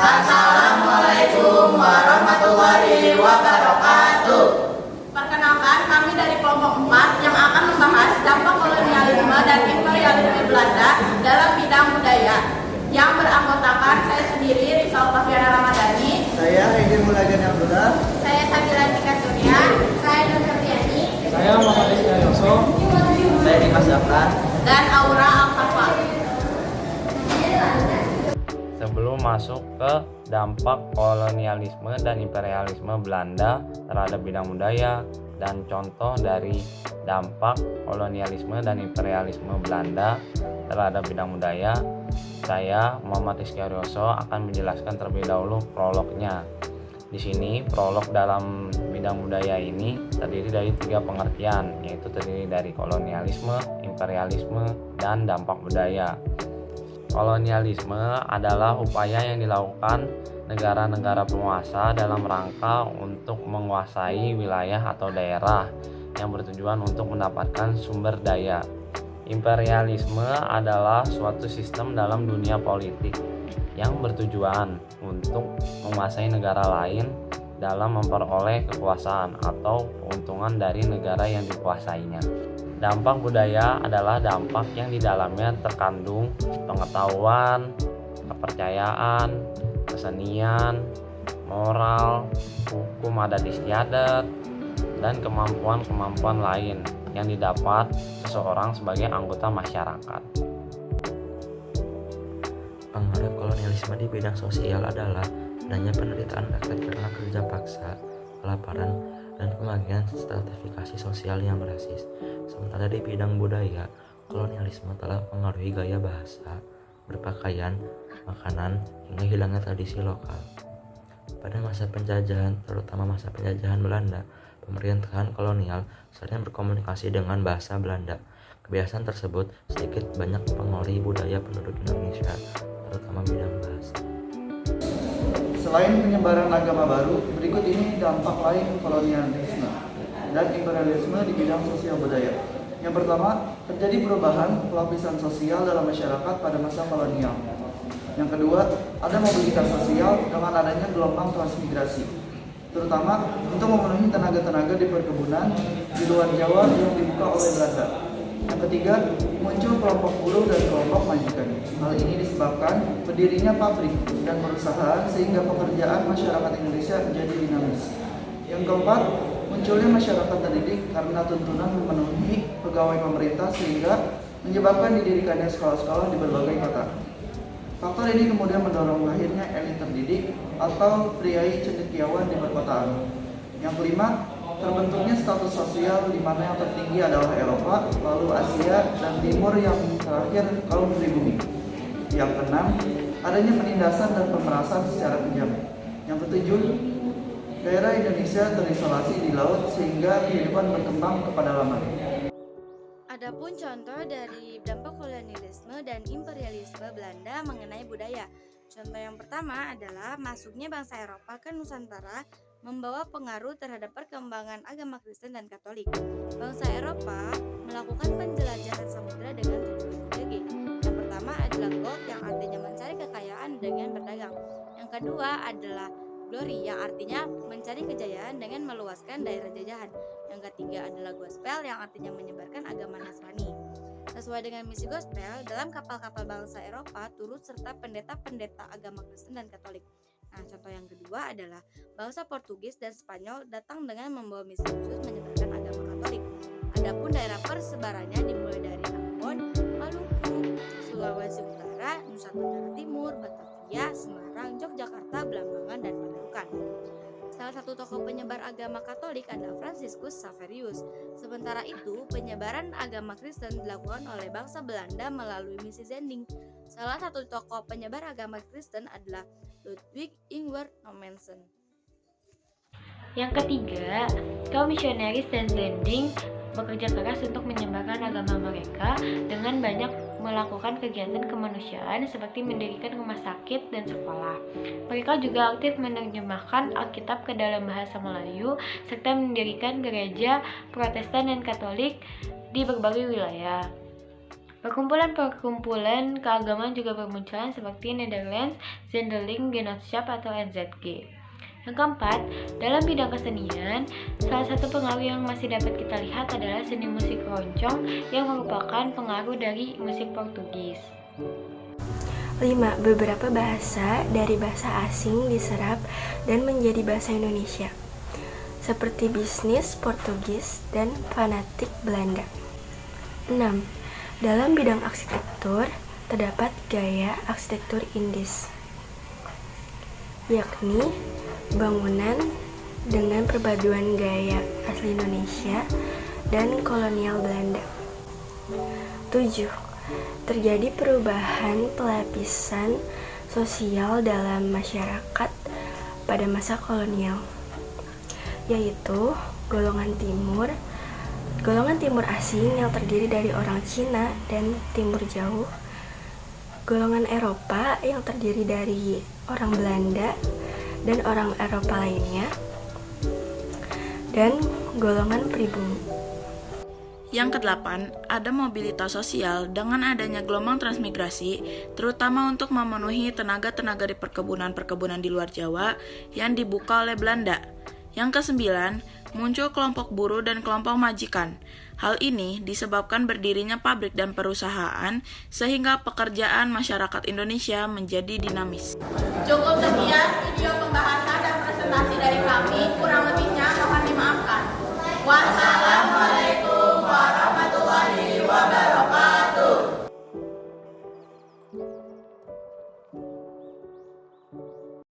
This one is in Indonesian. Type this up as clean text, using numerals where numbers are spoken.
Assalamualaikum warahmatullahi wabarakatuh. Perkenalkan, kami dari kelompok 4 yang akan membahas dampak kolonialisme dan imperialisme Belanda dalam bidang budaya. Yang beranggotakan saya sendiri, Rizal Fafiana Ramadhani. Saya Hedi Mulagan Abdullah. Saya Sabila Tika Surya. Saya Dr. Diani. Saya Muhammad Rizky Yoso. Saya Dimas Zafran. Dan Aura Al-Fatwa. Sebelum masuk ke dampak kolonialisme dan imperialisme Belanda terhadap bidang budaya dan contoh dari dampak kolonialisme dan imperialisme Belanda terhadap bidang budaya, saya Muhammad Rizky Yoso akan menjelaskan terlebih dahulu prolognya. Di sini prolog dalam bidang budaya ini terdiri dari 3 pengertian, yaitu terdiri dari kolonialisme, imperialisme, dan dampak budaya. Kolonialisme adalah upaya yang dilakukan negara-negara penguasa dalam rangka untuk menguasai wilayah atau daerah yang bertujuan untuk mendapatkan sumber daya. Imperialisme adalah suatu sistem dalam dunia politik yang bertujuan untuk menguasai negara lain dalam memperoleh kekuasaan atau keuntungan dari negara yang dikuasainya. Dampak budaya adalah dampak yang di dalamnya terkandung pengetahuan, kepercayaan, kesenian, moral, hukum adat istiadat, dan kemampuan-kemampuan lain yang didapat seseorang sebagai anggota masyarakat. Pengaruh kolonialisme di bidang sosial adalah adanya penderitaan rakyat karena kerja paksa, kelaparan, dan pembagian stratifikasi sosial yang rasis. Sementara di bidang budaya, kolonialisme telah mempengaruhi gaya bahasa, berpakaian, makanan, hingga hilangnya tradisi lokal. Pada masa penjajahan, terutama masa penjajahan Belanda, pemerintahan kolonial sering berkomunikasi dengan bahasa Belanda. Kebiasaan tersebut sedikit banyak mempengaruhi budaya penduduk Indonesia, terutama bidang bahasa. Selain penyebaran agama baru, berikut ini dampak lain kolonialisme dan imperialisme di bidang sosial budaya. Yang pertama, terjadi perubahan pelapisan sosial dalam masyarakat pada masa kolonial. Yang kedua, ada mobilitas sosial dengan adanya gelombang transmigrasi, terutama untuk memenuhi tenaga-tenaga di perkebunan di luar Jawa yang dibuka oleh Belanda. Yang ketiga, muncul kelompok buruh dan kelompok majikan. Hal ini disebabkan berdirinya pabrik dan perusahaan sehingga pekerjaan masyarakat Indonesia menjadi dinamis. Yang keempat, munculnya masyarakat terdidik karena tuntunan memenuhi pegawai pemerintah sehingga menyebabkan didirikannya sekolah-sekolah di berbagai kota. Faktor ini kemudian mendorong lahirnya elit terdidik atau priai cendekiawan di perkotaan. Yang kelima, terbentuknya status sosial di mana yang tertinggi adalah Eropa, lalu Asia, dan Timur, yang terakhir kaum pribumi. Yang keenam, adanya penindasan dan pemerasan secara kejam. Yang ketujuh, daerah Indonesia terisolasi di laut sehingga kehidupan berkembang ke pedalaman. Adapun contoh dari dampak kolonialisme dan imperialisme Belanda mengenai budaya. Contoh yang pertama adalah masuknya bangsa Eropa ke Nusantara membawa pengaruh terhadap perkembangan agama Kristen dan Katolik. Bangsa Eropa melakukan penjelajahan samudera dengan tujuan berbagai. Yang pertama adalah gold, yang artinya mencari kekayaan dengan berdagang. Yang kedua adalah glory, yang artinya mencari kejayaan dengan meluaskan daerah jajahan. Yang ketiga adalah gospel, yang artinya menyebarkan agama Nasrani. Sesuai dengan misi gospel, dalam kapal-kapal bangsa Eropa turut serta pendeta-pendeta agama Kristen dan Katolik. Nah, contoh yang kedua adalah bangsa Portugis dan Spanyol datang dengan membawa misi khusus menyebarkan agama Katolik. Adapun daerah persebarannya dimulai dari Ambon, Maluku, Sulawesi Utara, Nusa Tenggara Timur, Batavia, Semarang, Yogyakarta, Blambangan, dan Padalukan. Salah satu tokoh penyebar agama Katolik adalah Franciscus Xaverius. Sementara itu, penyebaran agama Kristen dilakukan oleh bangsa Belanda melalui misi Zending. Salah satu tokoh penyebar agama Kristen adalah Ludwig Ingwer Nommensen. Yang ketiga, kaum misionaris dan Zending bekerja keras untuk menyebarkan agama mereka dengan banyak melakukan kegiatan kemanusiaan seperti mendirikan rumah sakit dan sekolah. Mereka juga aktif menerjemahkan Alkitab ke dalam bahasa Melayu serta mendirikan gereja Protestan dan Katolik di berbagai wilayah. Perkumpulan-perkumpulan keagamaan juga bermunculan seperti Netherlands Zendeling Genootschap atau NZG. Yang keempat, dalam bidang kesenian, salah satu pengaruh yang masih dapat kita lihat adalah seni musik keroncong yang merupakan pengaruh dari musik Portugis. 5. Beberapa bahasa dari bahasa asing diserap dan menjadi bahasa Indonesia, seperti bisnis Portugis dan fanatik Belanda. 6. Dalam bidang arsitektur, terdapat gaya arsitektur Indis, yakni bangunan dengan perpaduan gaya asli Indonesia dan kolonial Belanda. 7. Terjadi perubahan pelapisan sosial dalam masyarakat pada masa kolonial, yaitu golongan timur asing yang terdiri dari orang Cina dan Timur Jauh, golongan Eropa yang terdiri dari orang Belanda dan orang Eropa lainnya, dan golongan pribumi. Yang kedelapan, ada mobilitas sosial dengan adanya gelombang transmigrasi, terutama untuk memenuhi tenaga-tenaga di perkebunan-perkebunan di luar Jawa yang dibuka oleh Belanda. Yang kesembilan, muncul kelompok buruh dan kelompok majikan. Hal ini disebabkan berdirinya pabrik dan perusahaan, sehingga pekerjaan masyarakat Indonesia menjadi dinamis. Cukup sekian video pembahasan dan presentasi dari kami.